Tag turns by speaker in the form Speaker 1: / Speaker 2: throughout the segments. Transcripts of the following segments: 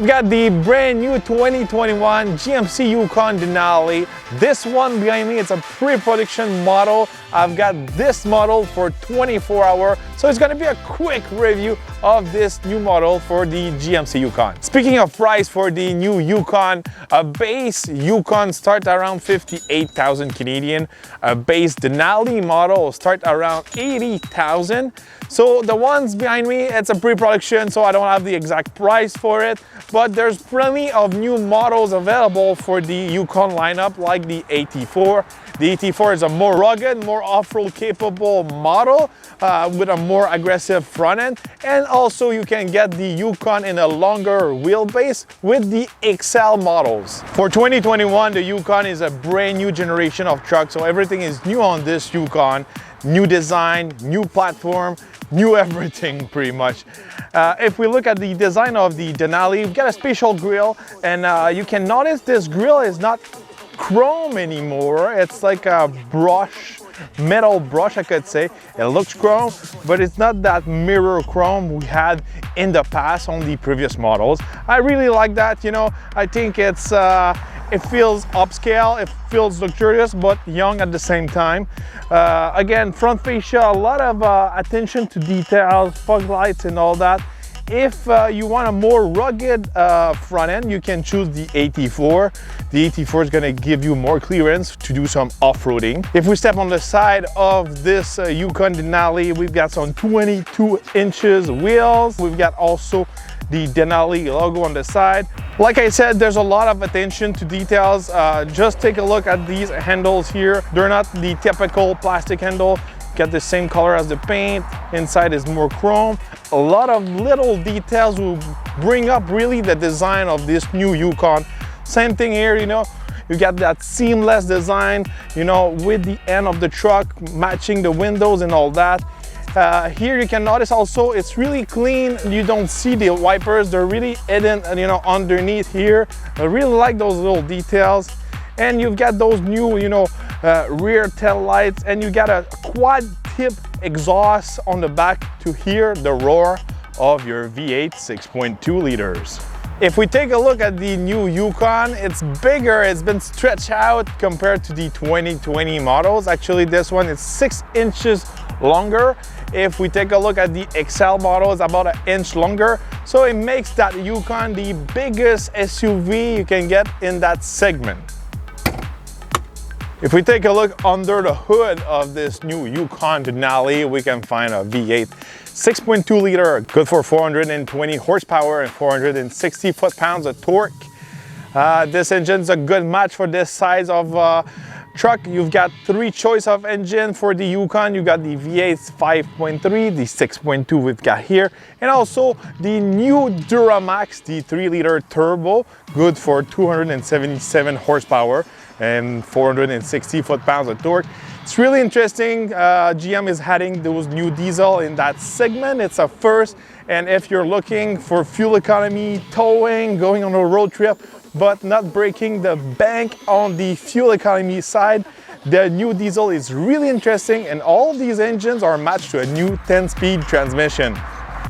Speaker 1: I've got the brand new 2021 GMC Yukon Denali. This one behind me, it's a pre-production model. I've got this model for 24 hours, so it's gonna be a quick review of this new model for the GMC Yukon. Speaking of price for the new Yukon, a base Yukon start around 58,000 Canadian. A base Denali model start around 80,000. So the ones behind me, it's a pre-production, so I don't have the exact price for it, but there's plenty of new models available for the Yukon lineup, like the AT4. The AT4 is a more rugged, more off-road capable model with a more aggressive front end. And also you can get the Yukon in a longer wheelbase with the XL models. For 2021, the Yukon is a brand new generation of trucks, so everything is new on this Yukon. New design, new platform, new everything pretty much. If we look at the design of the Denali, we've got a special grille, and you can notice this grille is not chrome anymore. It's like a brush, metal brush, I could say. It looks chrome, but it's not that mirror chrome we had in the past on the previous models. I really like that, you know. I think it's it feels upscale, it feels luxurious, but young at the same time. Again, front fascia, a lot of attention to details, fog lights and all that. If you want a more rugged front end, you can choose the AT4. The AT4 is gonna give you more clearance to do some off-roading. If we step on the side of this Yukon Denali, we've got some 22 inches wheels. We've got also the Denali logo on the side. Like I said, there's a lot of attention to details. Just take a look at these handles here. They're not the typical plastic handle. Get the same color as the paint. Inside is more chrome. A lot of little details will bring up really the design of this new Yukon. Same thing here, you know, you got that seamless design, you know, with the end of the truck matching the windows and all that. Here you can notice also it's really clean. You don't see the wipers, they're really hidden, you know, underneath here. I really like those little details. And you've got those new, you know, rear tail lights, and you got a quad tip exhaust on the back to hear the roar of your V8 6.2 liters. If we take a look at the new Yukon, it's bigger, it's been stretched out compared to the 2020 models. Actually, this one is 6 inches longer. If we take a look at the XL model, it's about 1 inch longer. So it makes that Yukon the biggest SUV you can get in that segment. If we take a look under the hood of this new Yukon Denali, we can find a V8 6.2 liter, good for 420 horsepower and 460 foot-pounds of torque. This engine's a good match for this size of truck. You've got 3 choice of engine for the Yukon. You got the V8 5.3, the 6.2 we've got here, and also the new Duramax, the 3-liter turbo, good for 277 horsepower and 460 foot-pounds of torque. It's really interesting. GM is adding those new diesel in that segment. It's a first, and if you're looking for fuel economy, towing, going on a road trip, but not breaking the bank on the fuel economy side, the new diesel is really interesting, and all these engines are matched to a new 10-speed transmission.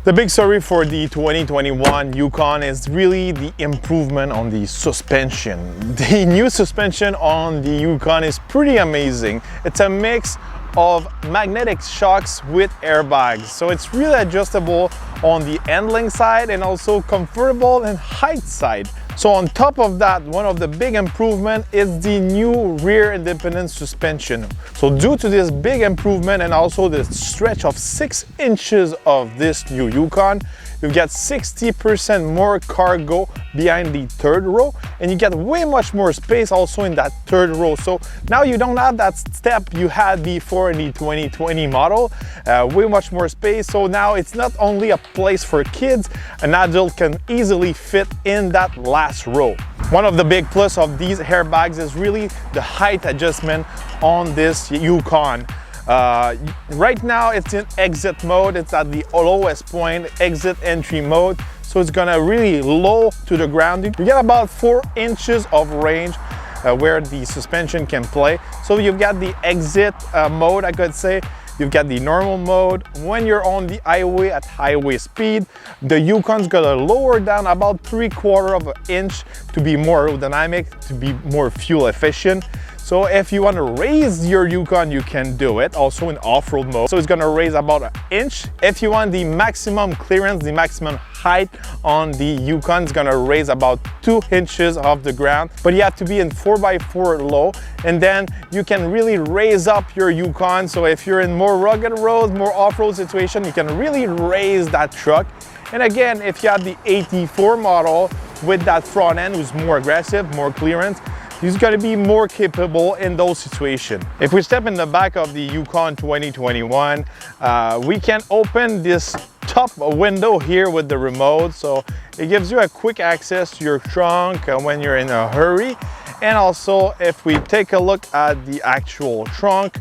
Speaker 1: The big story for the 2021 Yukon is really the improvement on the suspension. The new suspension on the Yukon is pretty amazing. It's a mix of magnetic shocks with airbags. So it's really adjustable on the handling side and also comfortable and height side. So on top of that, one of the big improvements is the new rear independent suspension. So due to this big improvement and also the stretch of 6 inches of this new Yukon, you get 60% more cargo behind the third row, and you get way much more space also in that third row. So now you don't have that step you had before in the 2020 model, way much more space. So now it's not only a place for kids, an adult can easily fit in that last row. One of the big plus of these airbags is really the height adjustment on this Yukon. Right now it's in exit mode. It's at the lowest point, exit entry mode. So it's gonna really low to the ground. You get about 4 inches of range where the suspension can play. So you've got the exit mode, I could say. You've got the normal mode. When you're on the highway at highway speed, the Yukon's gonna lower down about 3/4 of an inch to be more aerodynamic, to be more fuel efficient. So if you want to raise your Yukon, you can do it, also in off-road mode. So it's going to raise about an inch. If you want the maximum clearance, the maximum height on the Yukon, it's going to raise about 2 inches off the ground. But you have to be in 4x4 low, and then you can really raise up your Yukon. So if you're in more rugged roads, more off-road situation, you can really raise that truck. And again, if you have the 84 model with that front end who's more aggressive, more clearance, he's going to be more capable in those situations. If we step in the back of the Yukon 2021, we can open this top window here with the remote. So it gives you a quick access to your trunk when you're in a hurry. And also, if we take a look at the actual trunk,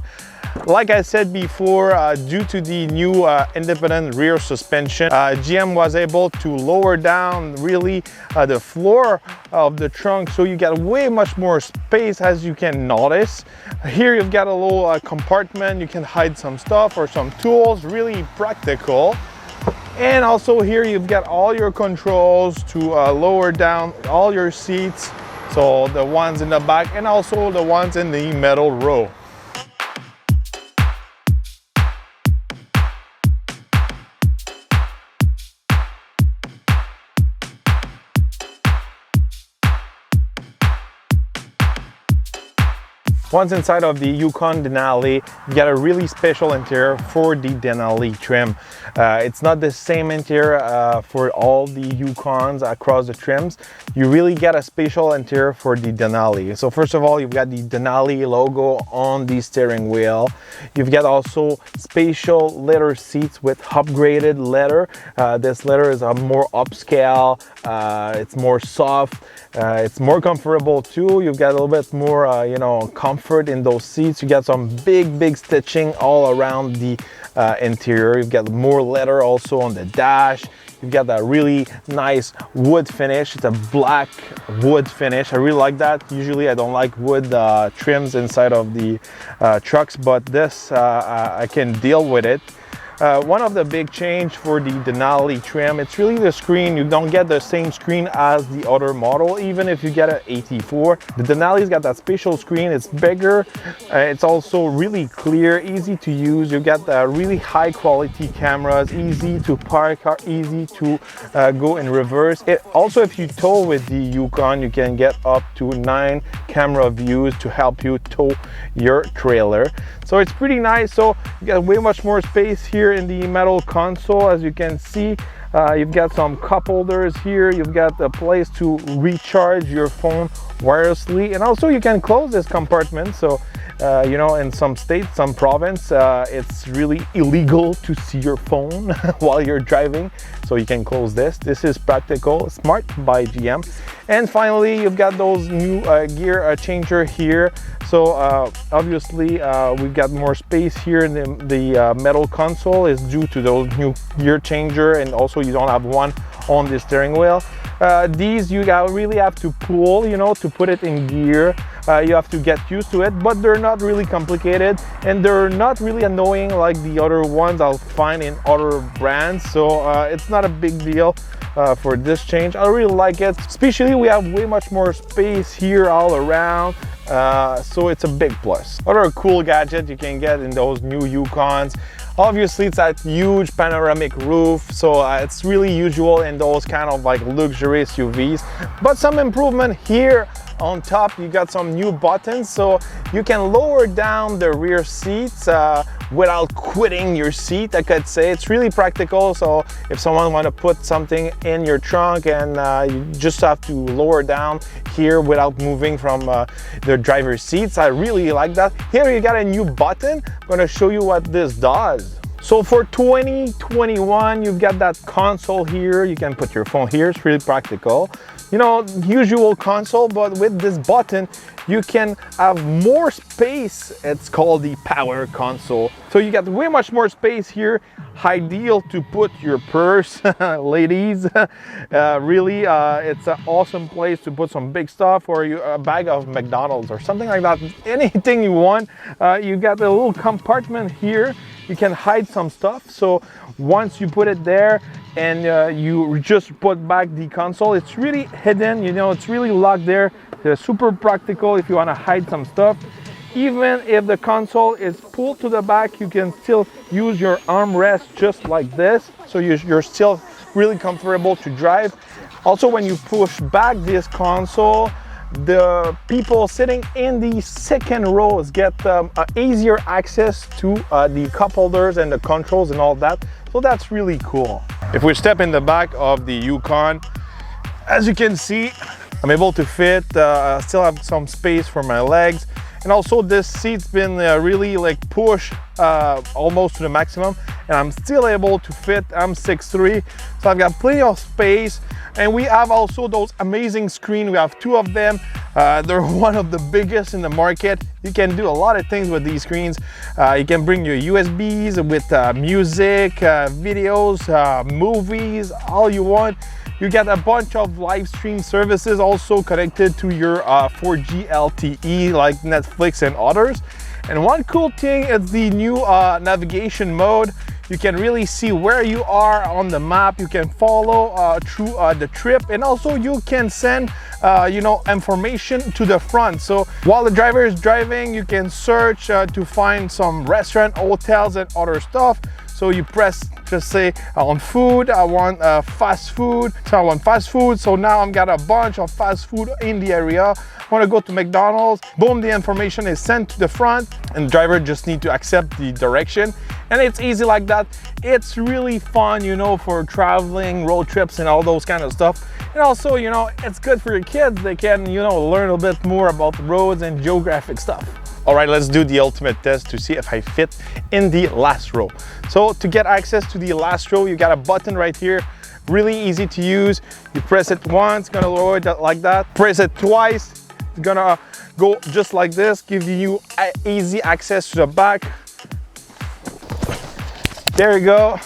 Speaker 1: like I said before, due to the new independent rear suspension, GM was able to lower down really the floor of the trunk, so you get way much more space, as you can notice. Here you've got a little compartment, you can hide some stuff or some tools, really practical. And also here you've got all your controls to lower down all your seats, so the ones in the back and also the ones in the middle row. Once inside of the Yukon Denali, you got a really special interior for the Denali trim. It's not the same interior for all the Yukons across the trims. You really get a special interior for the Denali. So first of all, you've got the Denali logo on the steering wheel. You've got also spatial leather seats with upgraded leather. This leather is a more upscale, it's more soft, it's more comfortable too. You've got a little bit more, you know, comfort in those seats. You got some big stitching all around the interior. You've got more leather also on the dash. You've got that really nice wood finish. It's a black wood finish. I really like that. Usually I don't like wood trims inside of the trucks, but this I can deal with it. One of the big change for the Denali trim, it's really the screen. You don't get the same screen as the other model, even if you get an 84. The Denali's got that special screen. It's bigger. It's also really clear, easy to use. You got the really high quality cameras, easy to park, easy to go in reverse. Also, if you tow with the Yukon, you can get up to 9 camera views to help you tow your trailer. So it's pretty nice. So you got way much more space here in the metal console. As you can see, you've got some cup holders here. You've got a place to recharge your phone wirelessly, and also you can close this compartment. So you know, in some states, some province, it's really illegal to see your phone while you're driving, so you can close this. This is practical, smart by GM. And finally, you've got those new gear changer here. So obviously we've got more space here in the metal console. Is due to those new gear changer, and also you don't have one on the steering wheel. These you really have to pull, you know, to put it in gear. You have to get used to it, but they're not really complicated, and they're not really annoying like the other ones I'll find in other brands. So it's not a big deal for this change. I really like it, especially we have way much more space here all around. So it's a big plus. Other cool gadget you can get in those new Yukons, obviously it's that huge panoramic roof, so it's really usual in those kind of like luxury SUVs. But some improvement here on top, you got some new buttons, so you can lower down the rear seats without quitting your seat, I could say. It's really practical, so if someone want to put something in your trunk, and you just have to lower down here without moving from the driver's seats. I really like that. Here you got a new button. I'm going to show you what this does. So for 2021, you've got that console here. You can put your phone here. It's really practical. you know, usual console, but with this button you can have more space. It's called the power console, so you got way much more space here, ideal to put your purse ladies. Really it's an awesome place to put some big stuff, or a bag of McDonald's or something like that, anything you want. You got a little compartment here, you can hide some stuff. So once you put it there and you just put back the console, it's really hidden, you know, it's really locked there. They're super practical if you want to hide some stuff. Even if the console is pulled to the back, you can still use your armrest just like this, so you're still really comfortable to drive. Also, when you push back this console, the people sitting in the second rows get easier access to the cup holders and the controls and all that, so that's really cool. If we step in the back of the Yukon, as you can see, I'm able to fit, still have some space for my legs, and also this seat's been really like pushed almost to the maximum, and I'm still able to fit. I'm 6'3", so I've got plenty of space. And we have also those amazing screens. We have 2 of them. They're one of the biggest in the market. You can do a lot of things with these screens. You can bring your USBs with music, videos, movies, all you want. You get a bunch of live stream services also connected to your 4G LTE like Netflix and others. And one cool thing is the new navigation mode. You can really see where you are on the map. You can follow through the trip, and also you can send you know, information to the front. So while the driver is driving, you can search to find some restaurant, hotels, and other stuff. So you press, just say, I want food, I want fast food. So I want fast food. So now I've got a bunch of fast food in the area. I want to go to McDonald's. Boom, the information is sent to the front, and the driver just need to accept the direction. And it's easy like that. It's really fun, you know, for traveling, road trips, and all those kind of stuff. And also, you know, it's good for your kids. They can, you know, learn a bit more about the roads and geographic stuff. All right, let's do the ultimate test to see if I fit in the last row. So to get access to the last row, you got a button right here, really easy to use. You press it once, gonna lower it like that. Press it twice, it's gonna go just like this, giving you easy access to the back. There you go.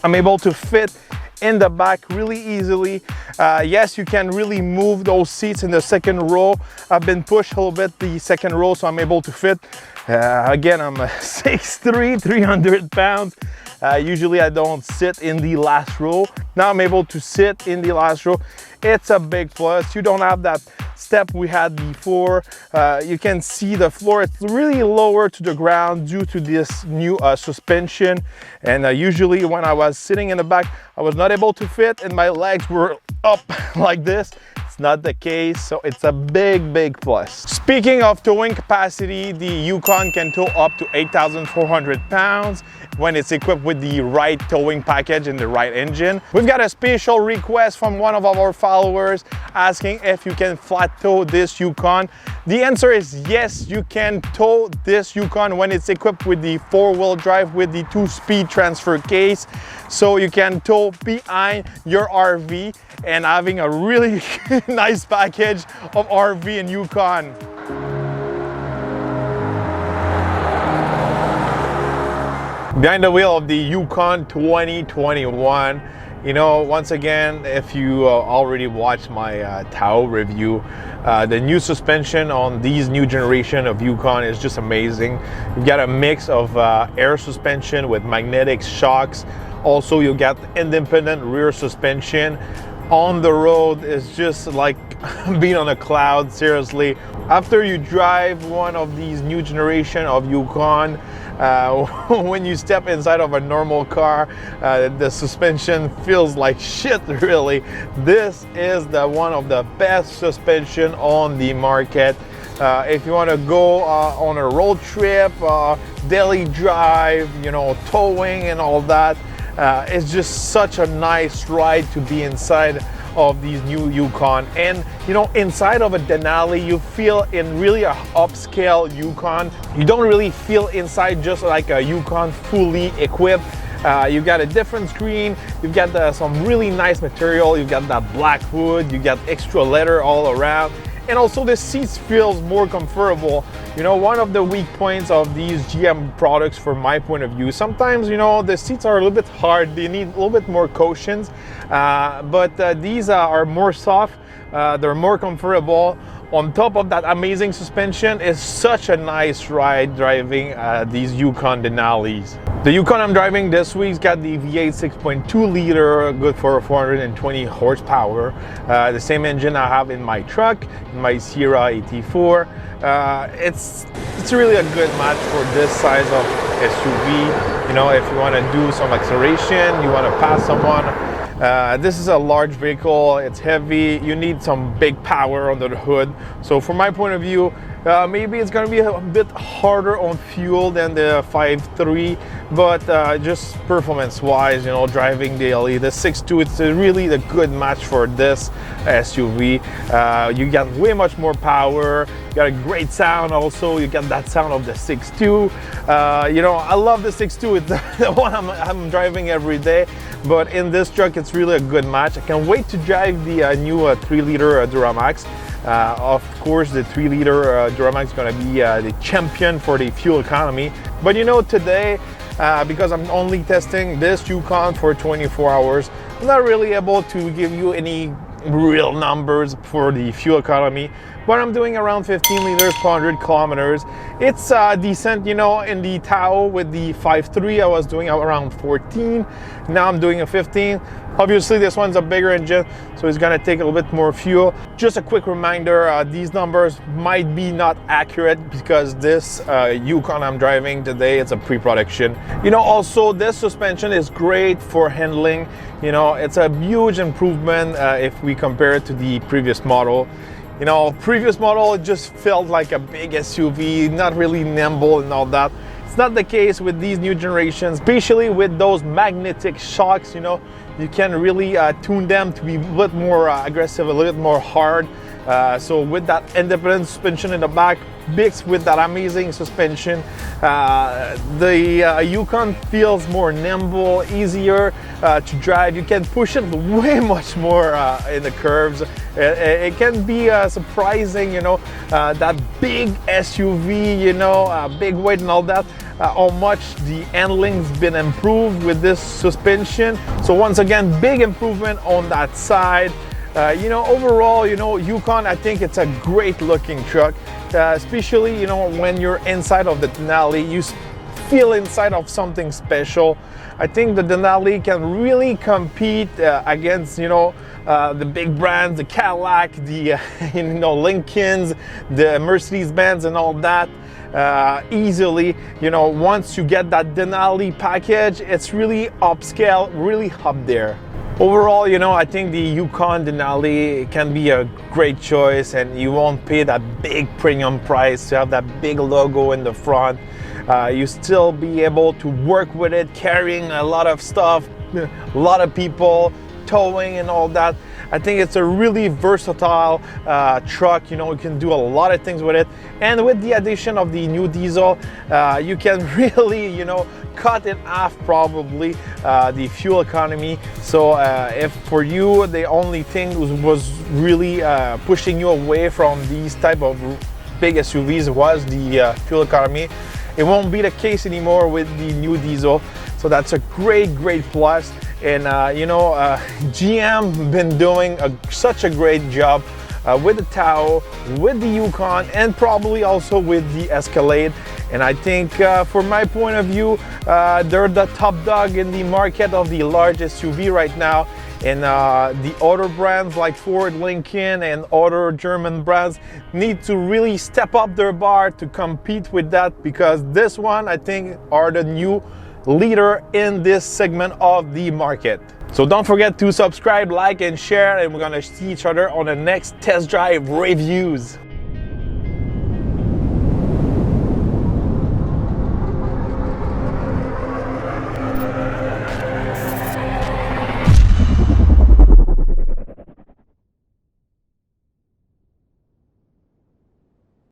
Speaker 1: I'm able to fit in the back really easily. Yes, you can really move those seats in the second row. I've been pushed a little bit the second row, so I'm able to fit. Again, I'm 6'3", 300 pounds. Usually I don't sit in the last row. Now I'm able to sit in the last row. It's a big plus. You don't have that step we had before. You can see the floor, it's really lower to the ground due to this new suspension. And usually when I was sitting in the back, I was not able to fit and my legs were up like this. It's not the case, so it's a big plus. Speaking of towing capacity, the Yukon can tow up to 8,400 pounds when it's equipped with the right towing package and the right engine. We've got a special request from one of our followers asking if you can flat tow this Yukon. The answer is yes, you can tow this Yukon when it's equipped with the 4-wheel drive with the 2-speed transfer case. So you can tow behind your RV and having a really nice package of RV and Yukon. Behind the wheel of the Yukon 2021, you know, once again, if you already watched my Tao review, the new suspension on these new generation of Yukon is just amazing. You've got a mix of air suspension with magnetic shocks. Also, you got independent rear suspension. On the road is just like being on a cloud, seriously. After you drive one of these new generation of Yukon, when you step inside of a normal car, the suspension feels like shit, really. This is one of the best suspension on the market. If you want to go on a road trip, daily drive, you know, towing and all that, it's just such a nice ride to be inside of these new Yukon. And you know, inside of a Denali, you feel in really a upscale Yukon. You don't really feel inside just like a Yukon fully equipped. You've got a different screen, you've got some really nice material, you've got that black wood, you got extra leather all around, and also the seats feels more comfortable. You know, one of the weak points of these GM products from my point of view, sometimes, you know, the seats are a little bit hard, they need a little bit more cushions, but these are more soft, they're more comfortable. On top of that amazing suspension, is such a nice ride driving these Yukon Denalis. The Yukon I'm driving this week's got the V8 6.2 liter, good for 420 horsepower. The same engine I have in my truck, in my Sierra 84. It's really a good match for this size of SUV. You know, if you want to do some acceleration, you want to pass someone. This is a large vehicle, it's heavy, you need some big power under the hood. So from my point of view, maybe it's going to be a bit harder on fuel than the 5.3, but just performance wise, you know, driving daily, the 6.2, it's really a good match for this SUV. You got way much more power, you got a great sound also, you got that sound of the 6.2. You know, I love the 6.2, it's the one I'm driving every day, but in this truck it's really a good match. I can't wait to drive the new 3-liter Duramax. Of course, the 3-liter Duramax is going to be the champion for the fuel economy. But you know, today, because I'm only testing this Yukon for 24 hours, I'm not really able to give you any real numbers for the fuel economy, but I'm doing around 15 liters per 100 kilometers. It's decent, you know. In the Tahoe with the 5.3, I was doing around 14. Now I'm doing a 15. Obviously, this one's a bigger engine, so it's gonna take a little bit more fuel. Just a quick reminder, these numbers might be not accurate because this Yukon I'm driving today, it's a pre-production. You know, also this suspension is great for handling. You know, it's a huge improvement if we compare it to the previous model. You know, previous model, it just felt like a big SUV, not really nimble and all that. It's not the case with these new generations, especially with those magnetic shocks. You know, you can really tune them to be a bit more aggressive, a little bit more hard. So with that independent suspension in the back, mixed with that amazing suspension, the Yukon feels more nimble, easier to drive. You can push it way much more in the curves. It can be surprising, you know, that big SUV, you know, big weight and all that, how much the handling's been improved with this suspension. So once again, big improvement on that side. You know, overall, you know, Yukon, I think it's a great looking truck, especially, you know, when you're inside of the Denali, you feel inside of something special. I think the Denali can really compete against, you know, the big brands, the Cadillac, the, you know, Lincolns, the Mercedes-Benz and all that. Easily. You know, once you get that Denali package, it's really upscale, really up there. Overall, you know, I think the Yukon Denali can be a great choice, and you won't pay that big premium price to have that big logo in the front. You still be able to work with it, carrying a lot of stuff, a lot of people, towing and all that. I think it's a really versatile truck. You know, you can do a lot of things with it, and with the addition of the new diesel, you can really, you know, cut in half probably the fuel economy. So if for you the only thing was really pushing you away from these type of big SUVs was the fuel economy, it won't be the case anymore with the new diesel. So that's a great plus. And you know, GM been doing such a great job with the Tahoe, with the Yukon, and probably also with the Escalade. And I think from my point of view, they're the top dog in the market of the large SUV right now. And the other brands like Ford, Lincoln, and other German brands need to really step up their bar to compete with that, because this one, I think, are the new leader in this segment of the market. So don't forget to subscribe, like, and share, and we're gonna see each other on the next test drive reviews.